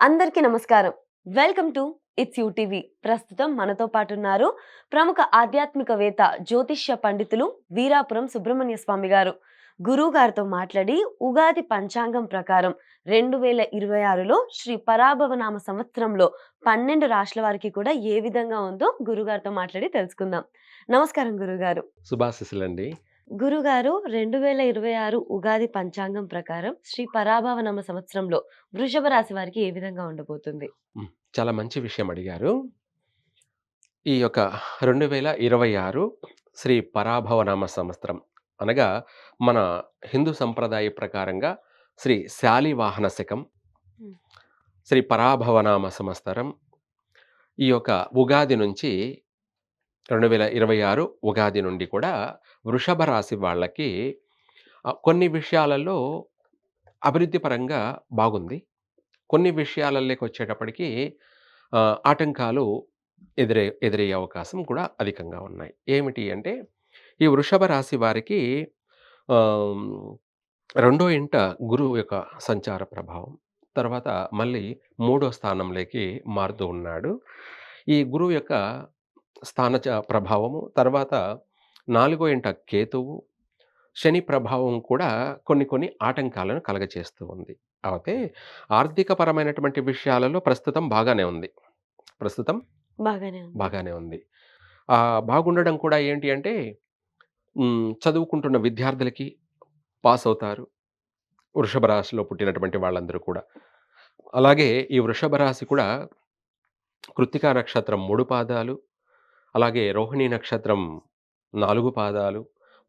అందరికీ నమస్కారం. Welcome to it's UTV. ప్రస్తుతం మనతో పాటు ఉన్నారు ప్రముఖ ఆధ్యాత్మికవేత్త, జ్యోతిష్య పండితులు వీరాపురం సుబ్రహ్మణ్య స్వామి గారు. గురువు గారితో మాట్లాడి ఉగాది పంచాంగం ప్రకారం 2026లో శ్రీ పరాభవనామ సంవత్సరంలో 12 రాశుల వారికి కూడా ఏ విధంగా ఉందో గురుగారితో మాట్లాడి తెలుసుకుందాం. నమస్కారం గురుగారు. శుభాశీస్సులండి. గురుగారు 2026 ఉగాది పంచాంగం ప్రకారం శ్రీ పరాభవనామ సంవత్సరంలో వృషభ రాశి వారికి ఏ విధంగా ఉండబోతుంది? హ్మ్. చాలా మంచి విషయం అడిగారు. ఈ యొక్క 2026 శ్రీ పరాభవనామ సంవత్సరం అనగా మన హిందూ సంప్రదాయ ప్రకారంగా శ్రీ శాలివాహన శకం, హ్మ్. శ్రీ పరాభవనామ సంవత్సరం. ఈ యొక్క ఉగాది నుంచి 2026 ఉగాది నుండి కూడా వృషభ రాశి వాళ్ళకి కొన్ని విషయాలలో అభివృద్ధి పరంగా బాగుంది. కొన్ని విషయాలలోకొచ్చేటప్పటికి ఆటంకాలు ఎదురయ్యే అవకాశం కూడా అధికంగా ఉన్నాయి. ఏమిటి అంటే, ఈ వృషభ రాశి వారికి ఆహ్, రెండో ఇంట గురువు యొక్క సంచార ప్రభావం. తర్వాత మళ్ళీ మూడో స్థానంలోకి మారుతూ ఉన్నాడు. ఈ గురువు యొక్క ప్రభావము, తర్వాత నాలుగో ఇంట కేతువు, శని ప్రభావం కూడా కొన్ని కొన్ని ఆటంకాలను కలగచేస్తూ ఉంది. అయితే ఆర్థికపరమైనటువంటి విషయాలలో ప్రస్తుతం బాగానే ఉంది. ప్రస్తుతం బాగానే ఉంది. బాగానే ఉంది. బాగుండడం కూడా ఏంటి అంటే చదువుకుంటున్న విద్యార్థులకి పాసవుతారు. వృషభ రాశిలో పుట్టినటువంటి వాళ్ళందరూ కూడా. అలాగే ఈ వృషభ రాశి కూడా కృత్తికా నక్షత్రం 3 పాదాలు, అలాగే రోహిణి నక్షత్రం 4 పాదాలు,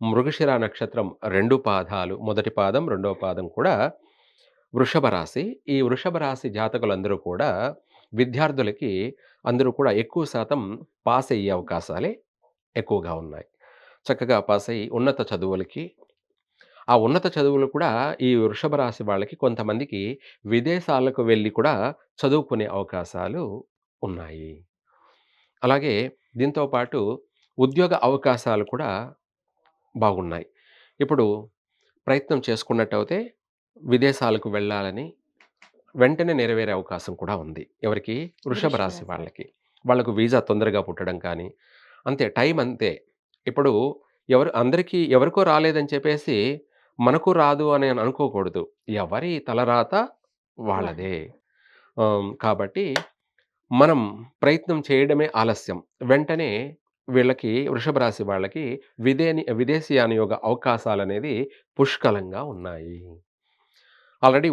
మృగశిర నక్షత్రం 2 పాదాలు, మొదటి పాదం, రెండవ పాదం కూడా వృషభ రాశి. ఈ వృషభ రాశి జాతకులందరూ కూడా విద్యార్థులకి అందరూ కూడా ఎక్కువ శాతం పాస్ అయ్యే అవకాశాలే ఎక్కువగా ఉన్నాయి. చక్కగా పాస్ అయ్యి ఉన్నత చదువులకి, ఆ ఉన్నత చదువులు కూడా ఈ వృషభ రాశి వాళ్ళకి కొంతమందికి విదేశాలకు వెళ్లి కూడా చదువుకునే అవకాశాలు ఉన్నాయి. అలాగే దీంతో పాటు ఉద్యోగ అవకాశాలు కూడా బాగున్నాయి. ఇప్పుడు ప్రయత్నం చేసుకున్నట్టయితే విదేశాలకు వెళ్ళాలని వెంటనే నెరవేరే అవకాశం కూడా ఉంది. ఎవరికి? వృషభ వృషభ రాశి రాశి వాళ్ళకి. వారికి. వాళ్ళకు వీసా తొందరగా పుట్టడం కానీ, అంతే టైం అంతే. ఇప్పుడు అందరికీ ఎవరికో రాలేదని చెప్పేసి, మనకు రాదు అని అనుకోకూడదు. ఎవరి తలరాత వాళ్ళదే. వాళ్ళది. కాబట్టి మనం ప్రయత్నం చేయడమే ఆలస్యం. వెంటనే వీళ్ళకి వృషభ రాశి వాళ్ళకి విదేశీయాన యోగ అవకాశాలనేది పుష్కలంగా ఉన్నాయి. ఆల్రెడీ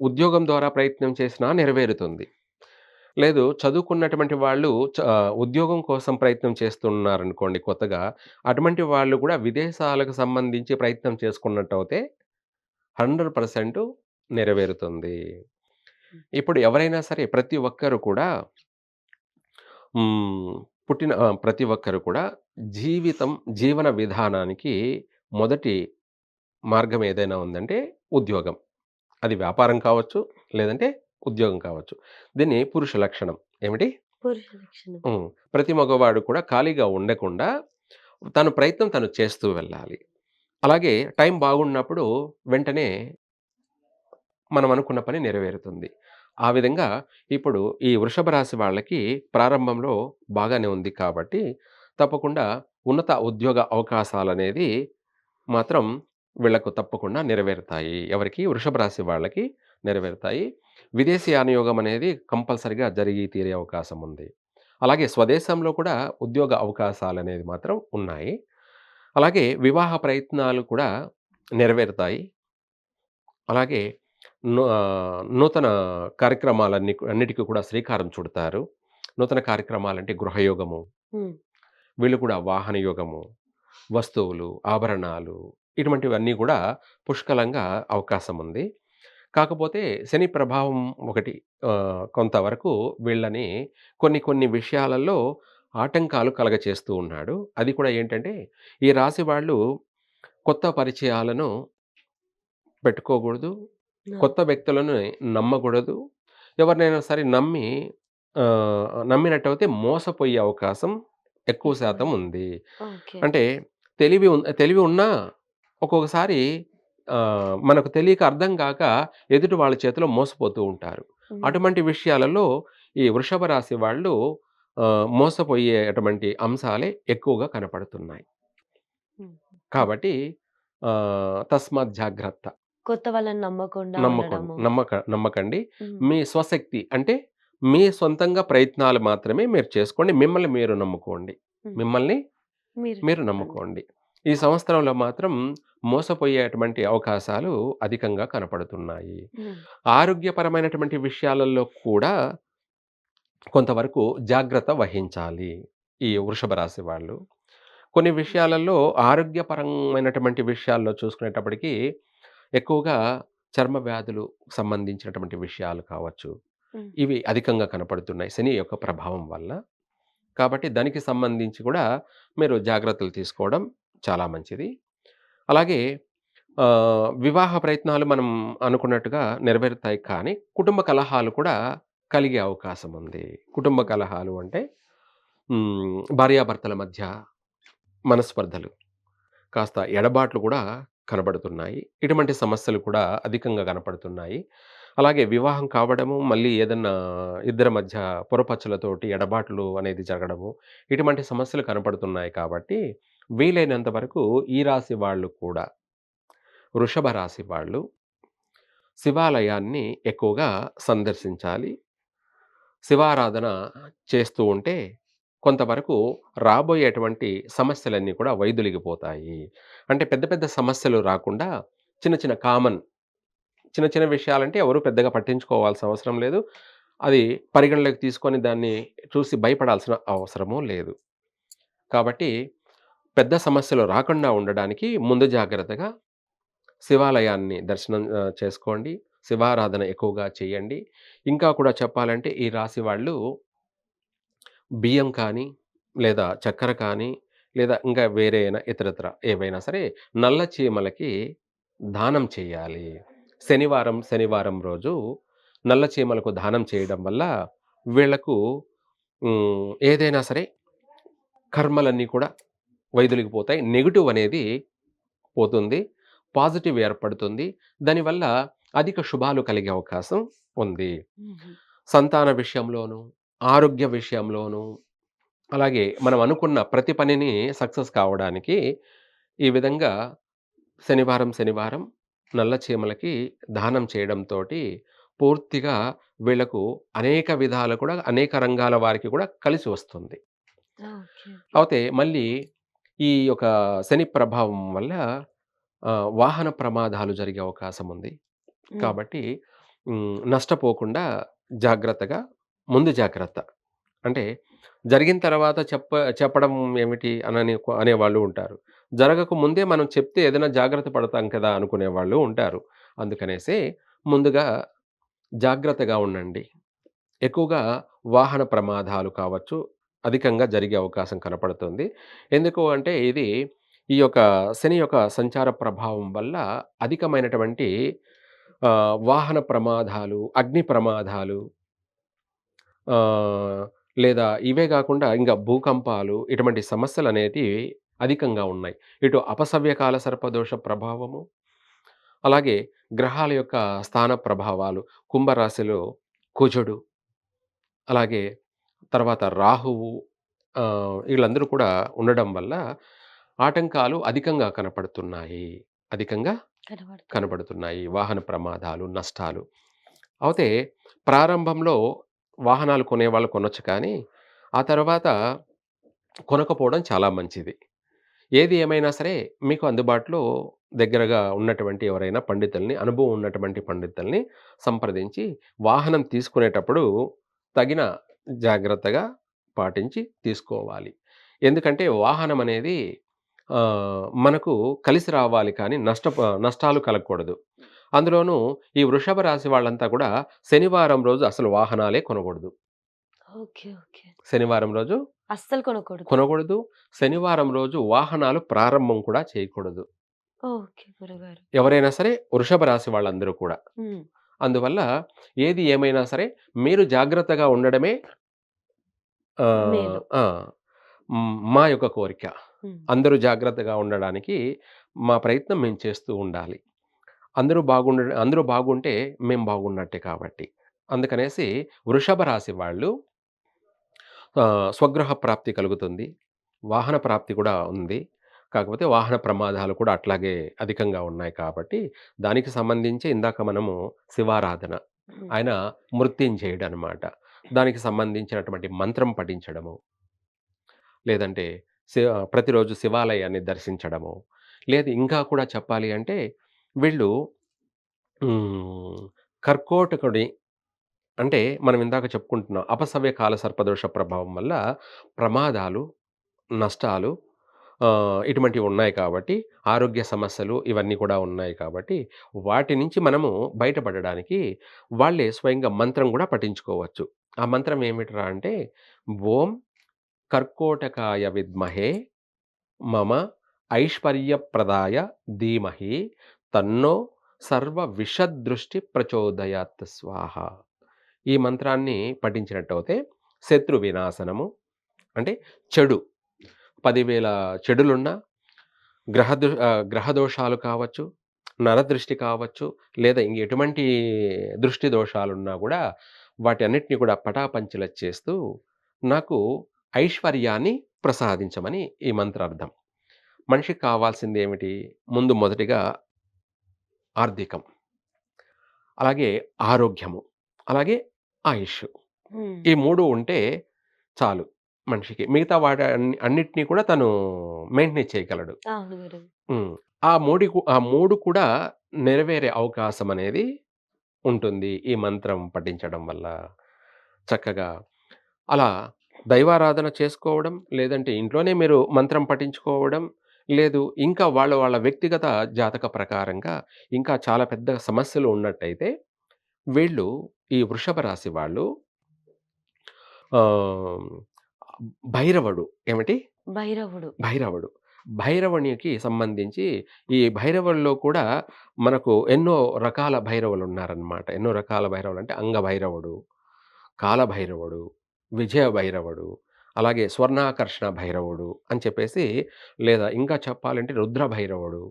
ఉద్యోగం ద్వారా ప్రయత్నం చేసినా నెరవేరుతుంది. లేదు చదువుకున్నటువంటి వాళ్ళు ఉద్యోగం కోసం ప్రయత్నం చేస్తున్నారనుకోండి కొత్తగా, అటువంటి వాళ్ళు కూడా విదేశాలకు సంబంధించి ప్రయత్నం చేసుకున్నట్టయితే 100% నెరవేరుతుంది. ఇప్పుడు ఎవరైనా సరే ప్రతి ఒక్కరు కూడా హ్మ్. ప్రతి ఒక్కరు కూడా జీవితం, జీవన విధానానికి మొదటి మార్గం ఏదైనా ఉందంటే ఉద్యోగం. అది వ్యాపారం కావచ్చు, లేదంటే ఉద్యోగం కావచ్చు. దీన్ని పురుష లక్షణం. ఏమిటి? పురుష లక్షణం. హ్మ్. ప్రతి మగవాడు కూడా ఖాళీగా ఉండకుండా తన ప్రయత్నం తను చేస్తూ వెళ్ళాలి. అలాగే టైం బాగున్నప్పుడు వెంటనే మనం అనుకున్న పని నెరవేరుతుంది. ఆ విధంగా ఇప్పుడు ఈ వృషభ రాశి వాళ్ళకి ప్రారంభంలో బాగానే ఉంది కాబట్టి, తప్పకుండా ఉన్నత ఉద్యోగ అవకాశాలనేది మాత్రం వీళ్ళకు తప్పకుండా నెరవేరుతాయి. ఎవరికి? వృషభ రాశి వాళ్ళకి నెరవేరుతాయి. విదేశీయాన యోగం అనేది కంపల్సరీగా జరిగి తీరే అవకాశం ఉంది. అలాగే స్వదేశంలో కూడా ఉద్యోగ అవకాశాలనేది మాత్రం ఉన్నాయి. అలాగే వివాహ ప్రయత్నాలు కూడా నెరవేరుతాయి. అలాగే నూతన అన్నిటికి కూడా శ్రీకారం చుడతారు. నూతన కార్యక్రమాలంటే గృహయోగము, హ్మ్. వీళ్ళు కూడా వాహన యోగము, వస్తువులు, ఆభరణాలు ఇటువంటివన్నీ గూడా పుష్కలంగా అవకాశం ఉంది. కాకపోతే శని ప్రభావం ఒకటి కొంతవరకు వీళ్ళని కొన్ని కొన్ని విషయాలలో ఆటంకాలు కలగచేస్తూ ఉన్నాడు. అది కూడా ఏంటంటే, ఈ రాశి వాళ్ళు కొత్త పరిచయాలను పెట్టుకోకూడదు. ఆ! కొత్త వ్యక్తులను నమ్మకూడదు. ఎవరినైనా సరే నమ్మినట్టయితే మోసపోయే అవకాశం ఎక్కువ ఎక్కువ. శాతం ఉంది. ఓకే. అంటే తెలివి ఉన్నా ఒక్కొక్కసారి మనకు తెలియక అర్థం గాక ఎదుటి వాళ్ళ చేతిలో మోసపోతూ ఉంటారు. హ్మ్. అటువంటి విషయాలలో ఈ వృషభ రాశి వాళ్ళు మోసపోయేటువంటి అంశాలే ఎక్కువగా కనపడుతున్నాయి. హ్మ్. హ్మ్. కాబట్టి తస్మాత్ జాగ్రత్త. కొత్త వాళ్ళని నమ్మకుండా ఉండడము. నమ్మకండి. హ్మ్. మీ స్వశక్తి అంటే మీ సొంతంగా ప్రయత్నాలు మాత్రమే మీరు చేసుకోండి. మిమ్మల్ని మీరు నమ్ముకోండి. హ్మ్. మిమ్మల్ని మీరు మీరు చెప్పండి. నమ్ముకోండి. ఈ సంవత్సరంలో మాత్రం మోసపోయేటువంటి అవకాశాలు అధికంగా కనపడుతున్నాయి. హ్మ్. ఆరోగ్యపరమైనటువంటి విషయాలలో కూడా కొంతవరకు జాగ్రత్త వహించాలి. ఈ వృషభ రాశి వాళ్ళు. కొన్ని హ్మ్. విషయాలలో ఆరోగ్యపరమైనటువంటి విషయాల్లో చూసుకునేటప్పటికి ఎక్కువగా చర్మ వ్యాధులు సంబంధించినటువంటి విషయాలు కావచ్చు. హ్మ్. ఇవి అధికంగా కనపడుతున్నాయి శని యొక్క ప్రభావం వల్ల. కాబట్టి దానికి సంబంధించి కూడా మీరు జాగ్రత్తలు తీసుకోవడం చాలా మంచిది. అలాగే వివాహ ప్రయత్నాలు మనం అనుకున్నట్టుగా నెరవేరుతాయి కానీ, కుటుంబ కలహాలు కూడా కలిగే అవకాశం ఉంది. కుటుంబ హ్మ్. కలహాలు అంటే భార్యాభర్తల మధ్య మనస్పర్ధలు, కాస్త ఎడబాట్లు కూడా కనబడుతున్నాయి. ఇటువంటి సమస్యలు కూడా అధికంగా కనపడుతున్నాయి. అలాగే వివాహం కావడము, మళ్ళీ ఏదన్నా ఇద్దరి మధ్య పొరపచ్చులతోటి ఎడబాట్లు అనేది జరగడము, ఇటువంటి సమస్యలు కనపడుతున్నాయి కాబట్టి, వీలైనంత వరకు ఈ రాశి వాళ్ళు కూడా, వృషభ రాశి వాళ్ళు శివాలయాన్ని ఎక్కువగా సందర్శించాలి. శివారాధన చేస్తూ ఉంటే కొంతవరకు రాబోయేటువంటి సమస్యలన్నీ కూడా వైదొలిగిపోతాయి. అంటే పెద్ద పెద్ద సమస్యలు రాకుండా చిన్న చిన్న కామన్ చిన్న చిన్న విషయాలంటే ఎవరు పెద్దగా పట్టించుకోవాల్సిన అవసరం లేదు. అది పరిగణలోకి తీసుకొని దాన్ని చూసి భయపడాల్సిన అవసరము లేదు. కాబట్టి పెద్ద సమస్యలు రాకుండా ఉండడానికి ముందు జాగ్రత్తగా శివాలయాన్ని దర్శనం చేసుకోండి. శివారాధన ఎక్కువగా చేయండి. ఇంకా కూడా చెప్పాలంటే ఈ రాశి వాళ్ళు బియ్యం కానీ, లేదా చక్కెర కానీ, లేదా ఇంకా వేరే అయినా ఇతరత్ర ఏవైనా సరే నల్ల చీమలకి దానం చేయాలి. శనివారం, శనివారం రోజు నల్ల చీమలకు దానం చేయడం వల్ల వీళ్ళకు ఏదైనా సరే కర్మలన్నీ కూడా వైదొలిగిపోతాయి. నెగెటివ్ అనేది పోతుంది. పాజిటివ్ ఏర్పడుతుంది. దానివల్ల అధిక శుభాలు కలిగే అవకాశం ఉంది. హుహు. సంతాన విషయంలోను, ఆరోగ్య విషయంలోను, అలాగే మనం అనుకున్న ప్రతి పనిని సక్సెస్ కావడానికి ఈ విధంగా శనివారం, శనివారం నల్ల చీమలకి దానం చేయడంతోటి పూర్తిగా వీళ్ళకు అనేక విధాలు కూడా అనేక రంగాల వారికి కూడా కలిసి వస్తుంది. ఓకే. ఓకే. కాపోతే మళ్ళీ ఈ యొక్క శని ప్రభావం వల్ల వాహన ప్రమాదాలు జరిగే అవకాశం ఉంది. హ్మ్. కాబట్టి నష్టపోకుండా జాగ్రత్తగా ముందు జాగ్రత్త. అంటే జరిగిన తర్వాత చెప్పడం ఏమిటి అనేవాళ్ళు ఉంటారు. జరగక ముందే మనం చెప్తే ఏదైనా జాగ్రత్త పడతాం కదా! అనుకునేవాళ్ళు ఉంటారు. అందుకనేసే ముందుగా జాగ్రత్తగా ఉండండి. ఎక్కువగా వాహన ప్రమాదాలు కావచ్చు, అధికంగా జరిగే అవకాశం కనపడుతుంది. ఎందుకు అంటే ఇది ఈ యొక్క శని యొక్క సంచార ప్రభావం వల్ల అధికమైనటువంటి వాహన ప్రమాదాలు, అగ్ని ప్రమాదాలు ఆహ్, లేదా ఇవే గాకుండా ఇంక భూకంపాలు ఇటువంటి సమస్యలనేటివి అధికంగా ఉన్నాయి. ఇటు అపసవ్యకాల సర్పదోష ప్రభావము, అలాగే గ్రహాల యొక్క స్థాన ప్రభావాలు కుంభరాశిలో కుజుడు, అలాగే తర్వాత రాహువు ఈళ్ళందరూ కూడా ఉండడం వల్ల ఆటంకాలు అధికంగా కనపడుతున్నాయి. అధికంగా కనబడుతుంది. కనబడుతున్నాయి. వాహన ప్రమాదాలు, నష్టాలు. అయితే ప్రారంభంలో వాహనాలు కొనేవాళ్ళు కొనొచ్చు కానీ, ఆ తర్వాత కొనకపోవడం చాలా మంచిది. ఏది ఏమైనా సరే మీకు అందుబాటులో దగ్గరగా ఉన్నటువంటి ఎవరైనా పండితుల్ని, అనుభవం ఉన్నటువంటి పండితుల్ని సంప్రదించి వాహనం తీసుకునేటప్పుడు తగిన జాగ్రత్తగా పాటించి తీసుకోవాలి. ఎందుకంటే వాహనం అనేది మనకు కలిసి రావాలి కానీ నష్టాలు కలగకూడదు. అందులోనూ ఈ వృషభ రాశి వాళ్ళంతా కూడా శనివారం రోజు అసలు వాహనాలే కొనకూడదు. ఓకే. ఓకే. శనివారం రోజు అస్సలు కొనకూడదు. కొనకూడదు. శనివారం రోజు వాహనాలు ప్రారంభం కూడా చేయకూడదు. ఓకే గురుగారు. ఎవరైనా సరే వృషభ రాశి వాళ్ళందరూ కూడా. హ్మ్. అందువల్ల ఏది ఏమైనా సరే మీరు జాగ్రత్తగా ఉండడమే మేలు. ఆ! మా యొక్క కోరిక. హ్మ్. అందరూ జాగ్రత్తగా ఉండడానికి మా ప్రయత్నం మేము చేస్తూ ఉండాలి. అందరూ బాగుంటే మేము బాగున్నట్టే కాబట్టి. అందుకనేసి వృషభ రాశి వాళ్ళు స్వగృహ ప్రాప్తి కలుగుతుంది. వాహన ప్రాప్తి కూడా ఉంది. కాకపోతే వాహన ప్రమాదాలు కూడా అట్లాగే అధికంగా ఉన్నాయి కాబట్టి, దానికి సంబంధించి ఇందాక మనము శివారాధన, హ్మ్. ఆయన మృత్యుంజయుడనమాట. దానికి సంబంధించినటువంటి మంత్రం పఠించడము, లేదంటే ప్రతిరోజు శివాలయాన్ని దర్శించడము, లేదు ఇంకా కూడా చెప్పాలి అంటే వీళ్ళు హ్మ్, కర్కోటకుడి అంటే మనం ఇందాక చెప్పుకుంటున్నాం అపసవ్య కాల సర్పదోష ప్రభావం వల్ల ప్రమాదాలు, నష్టాలు ఇటువంటివి ఉన్నాయి కాబట్టి, ఆరోగ్య సమస్యలు ఇవన్నీ కూడా ఉన్నాయి కాబట్టి, వాటి నుంచి మనము బయటపడడానికి వాళ్ళే స్వయంగా మంత్రం గూడా పఠించుకోవచ్చు. ఆ మంత్రం ఏమిట్రా అంటే, ఓం కర్కోటకాయ విద్మహే మమ ఐశ్వర్యప్రదాయ ధీమహి తన్నో సర్వ విషదృష్టి ప్రచోదయాత్ స్వాహ. ఈ మంత్రాన్ని పఠించినట్టయితే శత్రు వినాశనము అంటే చెడు 10,000 చెడులున్నా గ్రహ దోషాలు కావచ్చు, నరదృష్టి కావచ్చు, లేదా ఎటువంటి దృష్టి దోషాలున్నా గూడా వాటన్నిటిని కూడా పటాపంచలు చేస్తూ నాకు ఐశ్వర్యాన్ని ప్రసాదించమని ఈ మంత్రార్థం. మనిషికి కావాల్సిందేమిటి? ముందు మొదటిగా ఆర్థికం, అలాగే ఆరోగ్యము, అలాగే ఆయుష్. హ్మ్. ఈ 3 ఉంటే చాలు మనిషికి. మిగతా అన్నిటిని కూడా తను మెయింటైన్ చేయగలడు. అవును గురువు. హ్మ్. ఆ 3 కూడా నెరవేరే అవకాశం అనేది ఉంటుంది. ఈ మంత్రం పఠించడం వల్ల. చక్కగా అలా దైవారాధన చేసుకోవడం, లేదంటే ఇంట్లోనే మీరు మంత్రం పఠించుకోవడం, లేదు ఇంకా వాళ్ళ వ్యక్తిగత జాతక ప్రకారంగా ఇంకా చాలా పెద్ద సమస్యలు ఉన్నట్టయితే, వీళ్ళు ఈ వృషభ రాశి వాళ్ళు ఆహ్, భైరవుడు ఏమిటి? భైరవుడు. భైరవుడు. భైరవునికి సంబంధించి ఈ భైరవుల్లో కూడా మనకు ఎన్నో రకాల భైరవులున్నారనమాట. ఎన్నో రకాల భైరవులంటే అంగభైరవుడు, కాలభైరవుడు, విజయ భైరవుడు, అలాగే స్వర్ణాకర్షణ భైరవుడు అని చెప్పేసి, లేదా ఇంకా చెప్పాలంటే రుద్ర భైరవుడు,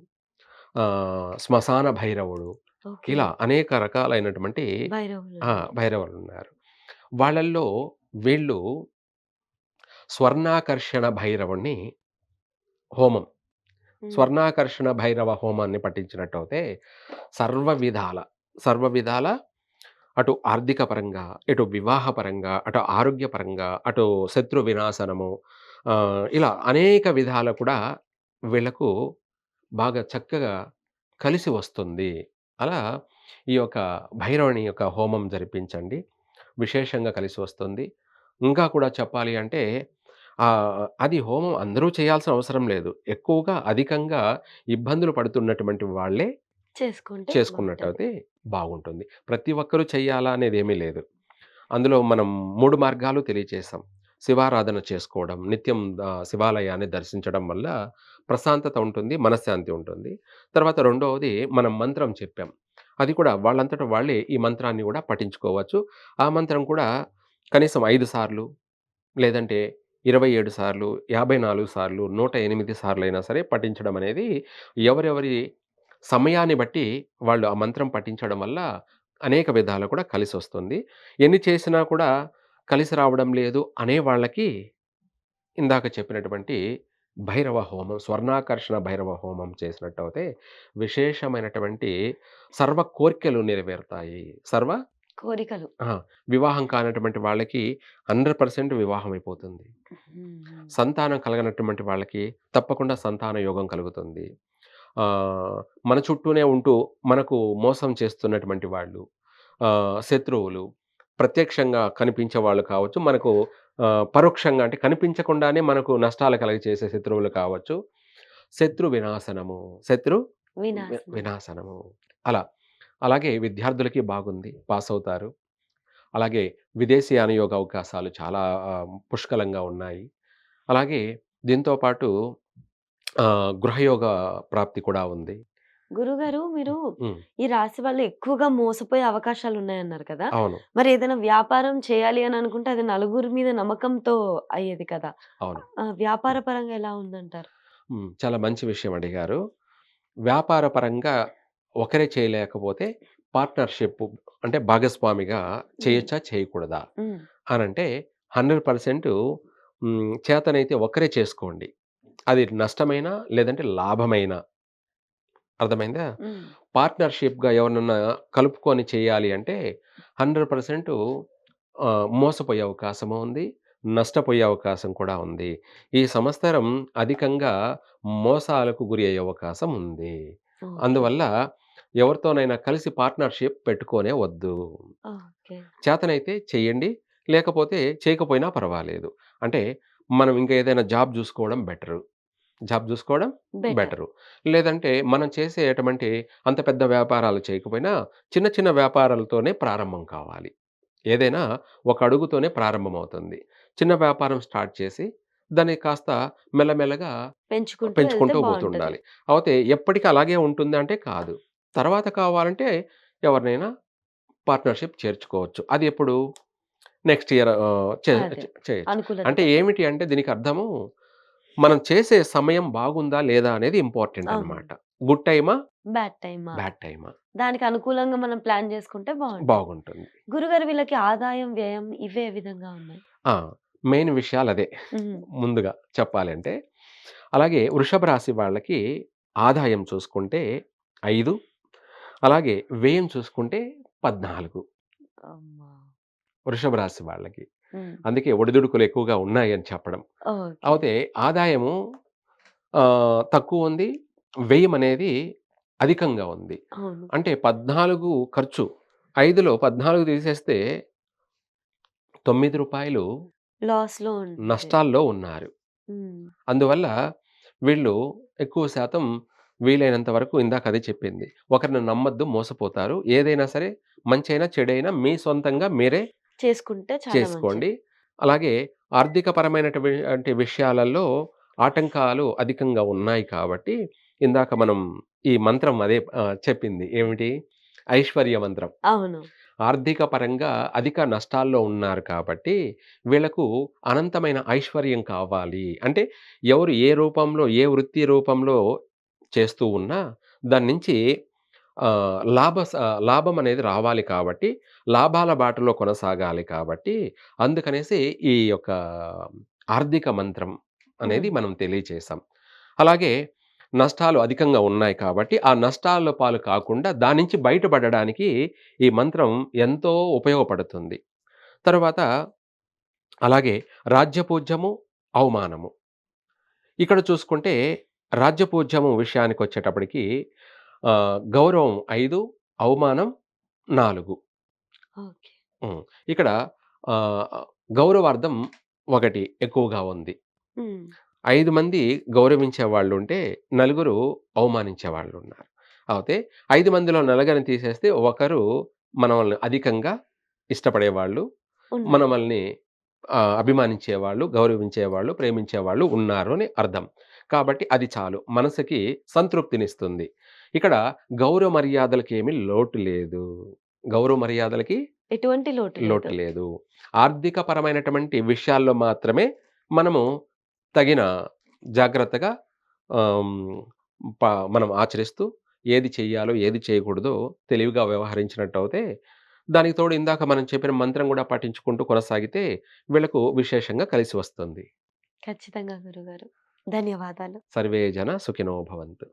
శ్మశాన భైరవుడు, ఓకే. ఇలా అనేక రకాలైనటువంటి భైరవులున్నారు. భైరవులున్నారు. వాళ్ళల్లో వీళ్ళు స్వర్ణాకర్షణ భైరవుడిని హోమం హ్మ్. స్వర్ణాకర్షణ భైరవ హోమాన్ని పఠించినట్టయితే సర్వ విధాల, సర్వ విధాల అటు ఆర్థిక పరంగా, ఇటు వివాహ పరంగా, అటు ఆరోగ్యపరంగా, అటు శత్రు వినాశనము ఇలా అనేక విధాల కూడా వీళ్ళకు బాగా చక్కగా కలిసి వస్తుంది. అలా ఈ యొక్క భైరవుని యొక్క హోమం జరిపించండి. విశేషంగా కలిసి వస్తుంది. ఇంకా కూడా చెప్పాలి అంటే అది హోమం అందరూ చేయాల్సిన అవసరం లేదు. ఎక్కువగా అధికంగా ఇబ్బందులు పడుతున్నటువంటి వాళ్ళే చేసుకుంటే బావుంటది. చేసుకున్నట్టయితే బాగుంటుంది. ప్రతి ఒక్కరు చెయ్యాలా అనేదేమీ లేదు. అందులో మనం 3 మార్గాలు తెలియచేసాం. శివారాధన చేసుకోవడం, నిత్యం శివాలయాన్ని దర్శించడం వల్ల ప్రశాంతత ఉంటుంది, మనశ్శాంతి ఉంటుంది. తర్వాత రెండవది మనం మంత్రం చెప్పాం. అది కూడా వాళ్ళంతట వాళ్ళే ఈ మంత్రాన్ని గూడా పఠించుకోవచ్చు. ఆ మంత్రం కూడా కనీసం 5 సార్లు, లేదంటే 27 సార్లు, 54 సార్లు, 108 సార్లయినా సరే పఠించడం అనేది ఎవరెవరి సమయాన్ని బట్టి వాళ్ళు ఆ మంత్రం పఠించడం వల్ల అనేక విధాలు కూడా కలిసొస్తుంది. ఎన్ని చేసినా కూడా కలిసి రావడం లేదు అనే వాళ్ళకి ఇందాక చెప్పినటువంటి భైరవ హోమం, స్వర్ణాకర్షణ భైరవ హోమం చేసినట్టయితే విశేషమైనటువంటి సర్వ కోర్కెలు నెరవేరుతాయి. కోరికలు. ఆ! వివాహం కానటువంటి వాళ్ళకి 100% వివాహం అయిపోతుంది. హ్మ్. సంతానం కలగనటువంటి వాళ్ళకి తప్పకుండా సంతాన యోగం కలుగుతుంది. ఆహ్, మన చుట్టూనే ఉంటూ మనకు మోసం చేస్తున్నటువంటి వాళ్ళు, శత్రువులు, ప్రత్యక్షంగా కనిపించే వాళ్ళు కావచ్చు, మనకు పరోక్షంగా అంటే కనిపించకుండానే మనకు నష్టాలు కలుగజేసే శత్రువులు కావచ్చు. శత్రు వినాశనము, శత్రు వినాశనం. వినాశనము అలా. అలాగే విద్యార్థులకి బాగుంది. పాసవుతారు. అలాగే విదేశీయాన యోగ అవకాశాలు చాలా పుష్కలంగా ఉన్నాయి. అలాగే దీంతో పాటు గృహయోగ ప్రాప్తి కూడా ఉంది. గురుగారు మీరు హ్మ్. ఈ రాశి వాళ్ళు ఎక్కువగా మోసపోయే అవకాశాలున్నాయన్నారు కదా! అవును. మరి ఏదైనా వ్యాపారం చేయాలి అని అనుకుంటే అది నలుగురి మీద నమ్మకంతో అయ్యేది కదా! అవును. వ్యాపార పరంగా ఎలా ఉందంటారు? చాలా మంచి విషయం అడిగారు. వ్యాపార పరంగా ఒకరే చేయలేకపోతే పార్ట్నర్‌షిప్ అంటే భాగస్వామిగా హ్మ్. చేయొచ్చా? చేయకూడదా? హ్మ్. అనంటే 100% చేతనైతే ఒక్కరే చేసుకోండి. అది నష్టమైనా, లేదంటే లాభమైనా. అర్థమైందా? హ్మ్. పార్ట్నర్‌షిప్‌గా ఎవరినన్నా కలుపుకొని చేయాలి అంటే 100% మోసపోయే అవకాశము ఉంది. నష్టపోయే అవకాశం కూడా ఉంది. ఈ సంవత్సరం అధికంగా మోసాలకు గురి అయ్యే అవకాశం ఉంది. ఓకే. అందువల్ల ఎవరితోనైనా కలిసి పార్ట్నర్‌షిప్ పెట్టుకోనే వద్దు. ఓకే. చేతనైతే చెయ్యండి. లేకపోతే చేయకపోయినా పర్వాలేదు. అంటే మనం ఇంకా ఏదైనా జాబ్ జూసుకోవడం బెటరు. జాబ్ జూసుకోవడం బెటర్. బెటరు. లేదంటే మనం చేసేటువంటి అంత పెద్ద వ్యాపారాలు చేయకపోయినా చిన్న చిన్న వ్యాపారాలతోనే ప్రారంభం కావాలి. ఏదైనా ఒక అడుగుతోనే ప్రారంభమవుతుంది. చిన్న వ్యాపారం స్టార్ట్ చేసి దాన్ని కాస్త మెల్లమెల్లగా పెంచుకుంటూ వెళ్తే పెంచుకుంటూ బావుంటది. పోతుండాలి. అయితే ఎప్పటికి అలాగే ఉంటుందా అంటే కాదు. తర్వాత కావాలంటే ఎవరినైనా పార్ట్నర్‌షిప్ చేర్చుకోవచ్చు. అది ఎప్పుడు? నెక్స్ట్ ఇయర్ అదే. చేయొచ్చు. అనుకూలత అంటే బట్టి. ఏమిటి అంటే దీనికి అర్థము, మనం చేసే సమయం బాగుందా? లేదా? అనేది ఇంపార్టెంట్ అవును. అన్నమాట. గుడ్ టైమా? బ్యాడ్ టైమా? బ్యాడ్ టైమా? దానికి అనుకూలంగా మనం ప్లాన్ చేసుకుంటే బావుంటది. బాగుంటుంది. గురుగారు వీళ్ళకి ఆదాయం, వ్యయం ఇవే విధంగా ఉన్నాయి? ఆ! మెయిన్ విషయాలదే. హ్మ్. ముందుగా చెప్పాలంటే. అలాగే వృషభ రాశి వాళ్ళకి ఆదాయం చూసుకుంటే 5, అలాగే వ్యయం చూసుకుంటే 14 అమ్మా! వృషభ రాశి వాళ్ళకి. హ్మ్. అందుకే ఒడిదుడుకులు ఎక్కువగా ఉన్నాయని చెప్పడం. ఓకే. అయితే ఆదాయము తక్కువుంది. వ్యయమనేది అధికంగా ఉంది. అవును. అంటే 14 ఖర్చు. 5లో 14 తీసేస్తే రూ. 9 లాస్‌లో ఉంది. నష్టాల్లో ఉన్నారు. హ్మ్. అందువల్ల వీళ్ళు ఎక్కువ శాతం వీలైనంత వరకు ఇందాక అదే చెప్పింది. ఒకరిని నమ్మొద్దు, మోసపోతారు. ఏదైనా సరే మంచైనా, చెడైనా మీ సొంతంగా మీరే చేసుకుంటే చాలా చేసుకోండి. మంచిది. అలాగే ఆర్థికపరమైనటువంటి విషయాలలో ఆటంకాలు అధికంగా ఉన్నాయి కాబట్టి, ఇందాక మనం ఈ మంత్రం అదే చెప్పింది. ఏమిటి? ఐశ్వర్య మంత్రం. అవును. ఆర్థిక పరంగా అధిక నష్టాల్లో ఉన్నారు కాబట్టి, వీళ్ళకు అనంతమైన ఐశ్వర్యం కావాలి. అంటే ఎవరు ఏ రూపంలో, ఏ వృత్తి రూపంలో చేస్తూ ఉన్నా దాని నుంచి లాభం అనేది రావాలి కాబట్టి, లాభాల బాటలో కొనసాగాలి కాబట్టి, అందుకనేసి ఈ యొక్క ఆర్థిక మంత్రం అనేది హ్మ్. మనం తెలియచేసాం. అలాగే నష్టాలు అధికంగా ఉన్నాయి కాబట్టి, ఆ నష్టాల పాలు కాకుండా దాని నుంచి బయటపడడానికి ఈ మంత్రం ఎంతో ఉపయోగపడుతుంది. తరువాత అలాగే రాజ్యపూజ్యము, అవమానము. ఇక్కడ చూసుకుంటే రాజ్యపూజ్యము విషయానికొచ్చేటప్పటికి గౌరవం 5, అవమానం 4. ఓకే. హ్మ్. ఇక్కడ ఆహ్, గౌరవార్థం 1 ఎక్కువగా ఉంది. హ్మ్. 5 మంది గౌరవించే వాళ్ళుంటే, నలుగురు అవమానించే వాళ్ళున్నారు. అయితే 5 మందిలో నలుగురిని తీసేస్తే ఒకరు మనల్ని అధికంగా ఇష్టపడేవాళ్ళు, ఉన్నారు. మనమల్ని అభిమానించేవాళ్ళు, గౌరవించేవాళ్ళు, ప్రేమించేవాళ్ళు ఉన్నారు అని అర్థం. కాబట్టి అది చాలు. మనసుకి సంతృప్తినిస్తుంది. ఇక్కడ గౌరవ మర్యాదలకేమి లోటు లేదు. గౌరవ మర్యాదలకి ఎటువంటి లోటు లోటు లేదు. లేదు. ఆర్థిక పరమైనటువంటి విషయాల్లో మాత్రమే మనము తగిన జాగ్రత్తగా ఆహ్, హ్మ్, ప మనం ఆచరిస్తూ ఏది చెయ్యాలో, ఏది చేయకూడదో తెలివిగా వ్యవహరించినట్టవుతే, దానికి తోడు ఇందాక మనం చెప్పిన మంత్రం గూడా పాటించుకుంటూ కొనసాగితే వీళ్ళకు విశేషంగా కలిసి వస్తుంది. ఖచ్చితంగా గురుగారు. ధన్యవాదాలు. సర్వే జన సుఖినో భవంతు.